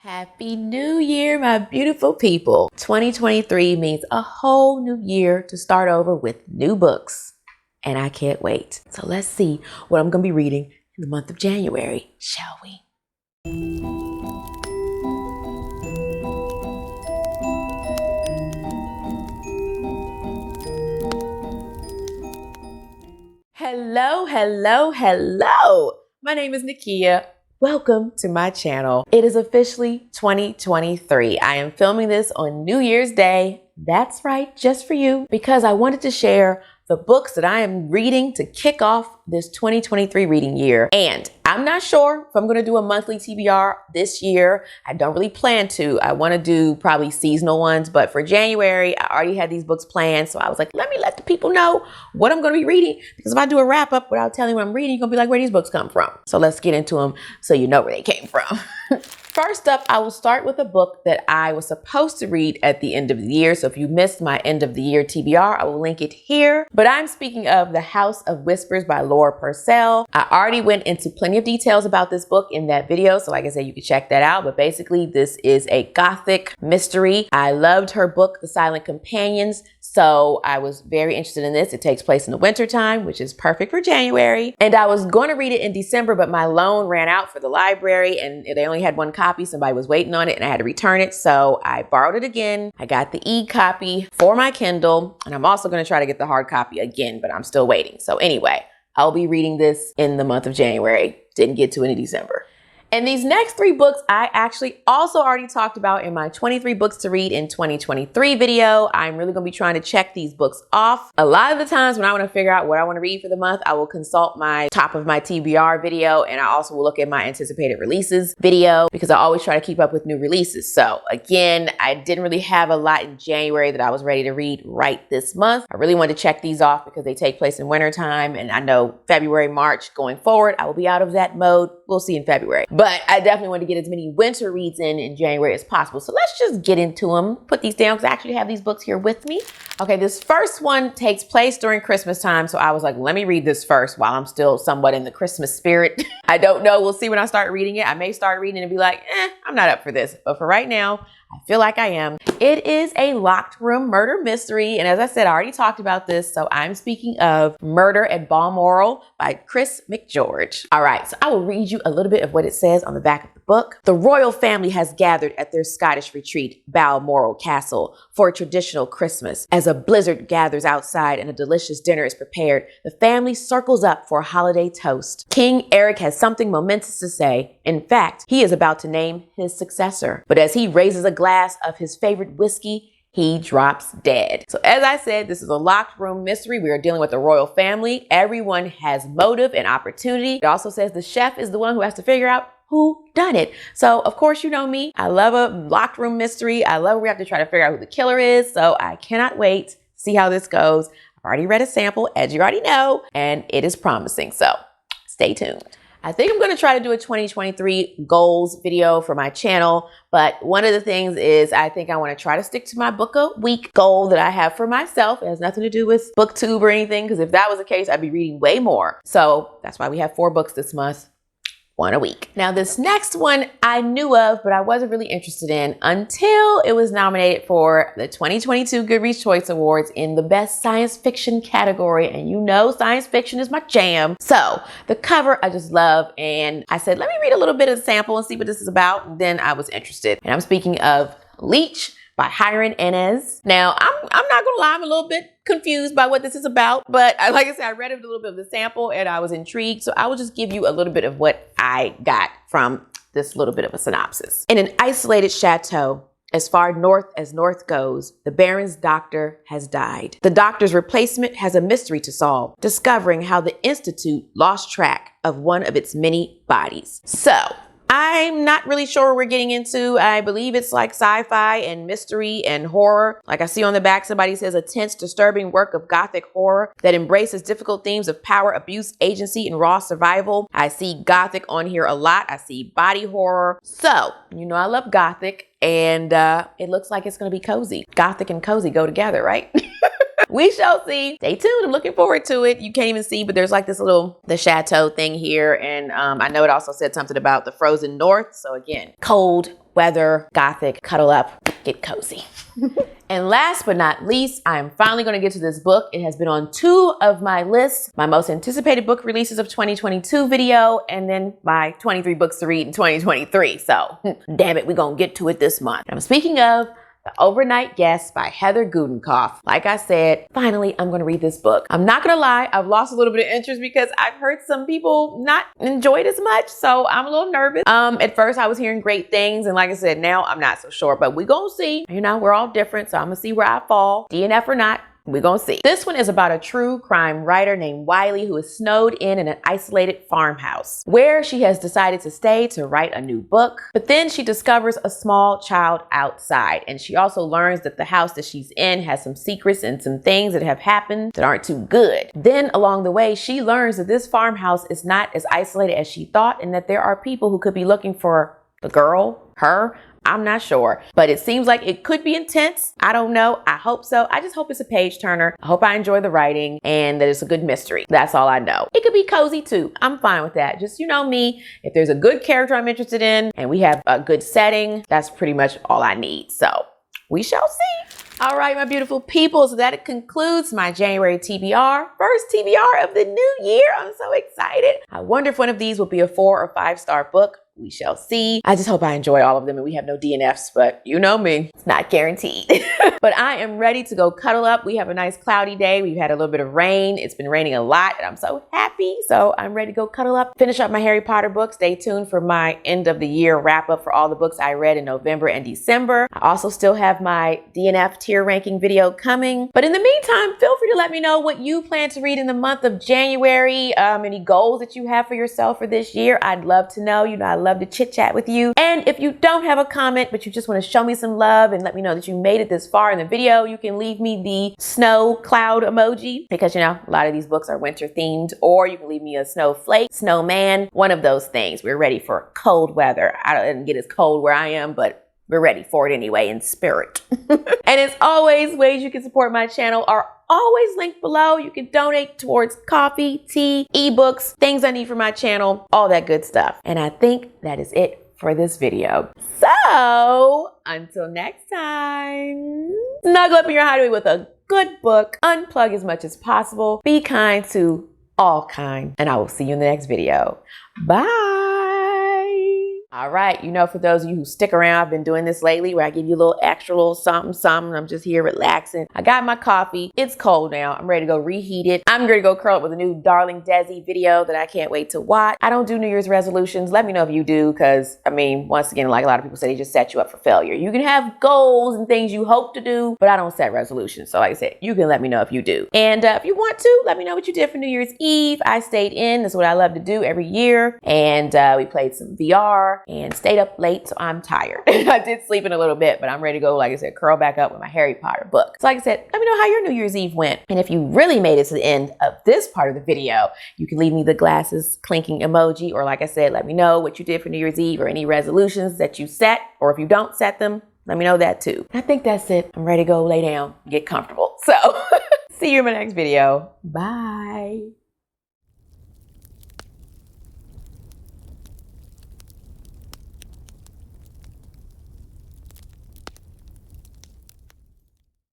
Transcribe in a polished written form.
Happy New Year, my beautiful people. 2023 means a whole new year to start over with new books. And I can't wait. So let's see what I'm going to be reading in the month of January, shall we? Hello, hello, hello. My name is Nakia. Welcome to my channel. It is officially 2023. I am filming this on New Year's Day. That's right, just for you, because I wanted to share the books that I am reading to kick off this 2023 reading year. And I'm not sure if I'm going to do a monthly TBR this year. I don't really plan to. I want to do probably seasonal ones, but for January, I already had these books planned. So I was like, let me let the people know what I'm going to be reading, because if I do a wrap up without telling you what I'm reading, you're going to be like, where these books come from? So let's get into them so you know where they came from. First up, I will start with a book that I was supposed to read at the end of the year. So if you missed my end of the year TBR, I will link it here. But I'm speaking of The House of Whispers by Laura Purcell. I already went into plenty of details about this book in that video. So like I said, you can check that out. But basically, this is a gothic mystery. I loved her book, The Silent Companions. So I was very interested in this. It takes place in the winter time, which is perfect for January. And I was going to read it in December, but my loan ran out for the library and they only had one copy. Somebody was waiting on it and I had to return it. So I borrowed it again. I got the e-copy for my Kindle, and I'm also going to try to get the hard copy again, but I'm still waiting. So anyway, I'll be reading this in the month of January. Didn't get to it in December. And these next three books I actually also already talked about in my 23 books to read in 2023 video. I'm really going to be trying to check these books off. A lot of the times when I want to figure out what I want to read for the month, I will consult my top of my TBR video, and I also will look at my anticipated releases video, because I always try to keep up with new releases. So again, I didn't really have a lot in January that I was ready to read right this month. I really wanted to check these off because they take place in winter time, and I know February, March going forward, I will be out of that mode. We'll see in February. But I definitely want to get as many winter reads in January as possible. So let's just get into them. Put these down because I actually have these books here with me. Okay, this first one takes place during Christmas time. So I was like, let me read this first while I'm still somewhat in the Christmas spirit. I don't know. We'll see when I start reading it. I may start reading it and be like, I'm not up for this. But for right now, I feel like I am. It is a locked room murder mystery. And as I said, I already talked about this. So I'm speaking of Murder at Balmoral by Chris McGeorge. All right, so I will read you a little bit of what it says on the back of the book. The royal family has gathered at their Scottish retreat, Balmoral Castle, for a traditional Christmas. As a blizzard gathers outside and a delicious dinner is prepared, the family circles up for a holiday toast. King Eric has something momentous to say. In fact, he is about to name his successor. But as he raises a glass of his favorite whiskey, he drops dead. So as I said, this is a locked room mystery. We are dealing with the royal family. Everyone has motive and opportunity. It also says the chef is the one who has to figure out who done it. So of course, you know me, I love a locked room mystery. I love where we have to try to figure out who the killer is. So I cannot wait to see how this goes. I've already read a sample, as you already know, and it is promising. So stay tuned. I think I'm going to try to do a 2023 goals video for my channel. But one of the things is I think I want to try to stick to my book a week goal that I have for myself. It has nothing to do with Booktube or anything, because if that was the case, I'd be reading way more. So that's why we have 4 books this month. 1 a week. Now this next one I knew of, but I wasn't really interested in until it was nominated for the 2022 Goodreads Choice Awards in the best science fiction category. And you know, science fiction is my jam. So the cover I just love. And I said, let me read a little bit of the sample and see what this is about. And then I was interested. And I'm speaking of Leech by Hiram Inez. Now, I'm not gonna lie, I'm a little bit confused by what this is about, but like I said, I read a little bit of the sample and I was intrigued. So I will just give you a little bit of what I got from this little bit of a synopsis. In an isolated chateau, as far north as north goes, the Baron's doctor has died. The doctor's replacement has a mystery to solve, discovering how the Institute lost track of one of its many bodies. So I'm not really sure what we're getting into. I believe it's like sci-fi and mystery and horror. Like I see on the back, somebody says a tense, disturbing work of gothic horror that embraces difficult themes of power, abuse, agency, and raw survival. I see gothic on here a lot. I see body horror. So, you know, I love gothic, and it looks like it's going to be cozy. Gothic and cozy go together, right? We shall see. Stay tuned. I'm looking forward to it. You can't even see, but there's like this little, the chateau thing here. And I know it also said something about the frozen north. So again, cold, weather, gothic, cuddle up, get cozy. And last but not least, I am finally going to get to this book. It has been on 2 of my lists, my most anticipated book releases of 2022 video, and then my 23 books to read in 2023. So, damn it, we're going to get to it this month. I'm speaking of The Overnight Guest by Heather Gudenkauf. Like I said, finally, I'm going to read this book. I'm not going to lie, I've lost a little bit of interest because I've heard some people not enjoy it as much, so I'm a little nervous. At first, I was hearing great things, and like I said, now I'm not so sure, but we're going to see. You know, we're all different, so I'm going to see where I fall, DNF or not. We're gonna see. This one is about a true crime writer named Wiley who is snowed in an isolated farmhouse where she has decided to stay to write a new book. But then she discovers a small child outside, and she also learns that the house that she's in has some secrets and some things that have happened that aren't too good. Then along the way, she learns that this farmhouse is not as isolated as she thought, and that there are people who could be looking for the girl, her. I'm not sure, but it seems like it could be intense. I don't know. I hope so. I just hope it's a page turner. I hope I enjoy the writing and that it's a good mystery. That's all I know. It could be cozy too. I'm fine with that. Just, you know me, if there's a good character I'm interested in and we have a good setting, that's pretty much all I need. So we shall see. All right, my beautiful people, so that concludes my January TBR, first TBR of the new year. I'm so excited. I wonder if one of these will be a 4 or 5-star book. We shall see. I just hope I enjoy all of them and we have no DNFs, but you know me, it's not guaranteed. But I am ready to go cuddle up. We have a nice cloudy day. We've had a little bit of rain. It's been raining a lot and I'm so happy. So I'm ready to go cuddle up, finish up my Harry Potter book. Stay tuned for my end of the year wrap up for all the books I read in November and December. I also still have my DNF tier ranking video coming. But in the meantime, feel free to let me know what you plan to read in the month of January. Any goals that you have for yourself for this year. I'd love to know. You know, I love to chit chat with you. And if you don't have a comment, but you just want to show me some love and let me know that you made it this far in the video, you can leave me the snow cloud emoji because, you know, a lot of these books are winter themed, or you can leave me a snowflake, snowman, one of those things. We're ready for cold weather. I didn't get as cold where I am, but we're ready for it anyway in spirit. And as always, ways you can support my channel are always linked below. You can donate towards coffee, tea, ebooks, things I need for my channel, all that good stuff. And I think that is it for this video. So until next time, snuggle up in your hideaway with a good book, unplug as much as possible, be kind to all kind, and I will see you in the next video. Bye. All right, you know, for those of you who stick around, I've been doing this lately where I give you a little extra little something. I'm just here relaxing. I got my coffee. It's cold now. I'm ready to go reheat it. I'm ready to go curl up with a new Darling Desi video that I can't wait to watch. I don't do New Year's resolutions. Let me know if you do, because I mean, once again, like a lot of people say, they just set you up for failure. You can have goals and things you hope to do, but I don't set resolutions. So like I said, you can let me know if you do. And if you want to, let me know what you did for New Year's Eve. I stayed in. That's what I love to do every year. And we played some VR. And stayed up late, so I'm tired. I did sleep in a little bit, but I'm ready to go, like I said, curl back up with my Harry Potter book. So like I said, let me know how your New Year's Eve went. And if you really made it to the end of this part of the video, you can leave me the glasses clinking emoji, or like I said, let me know what you did for New Year's Eve or any resolutions that you set, or if you don't set them, let me know that too. I think that's it. I'm ready to go lay down, get comfortable. So see you in my next video. Bye.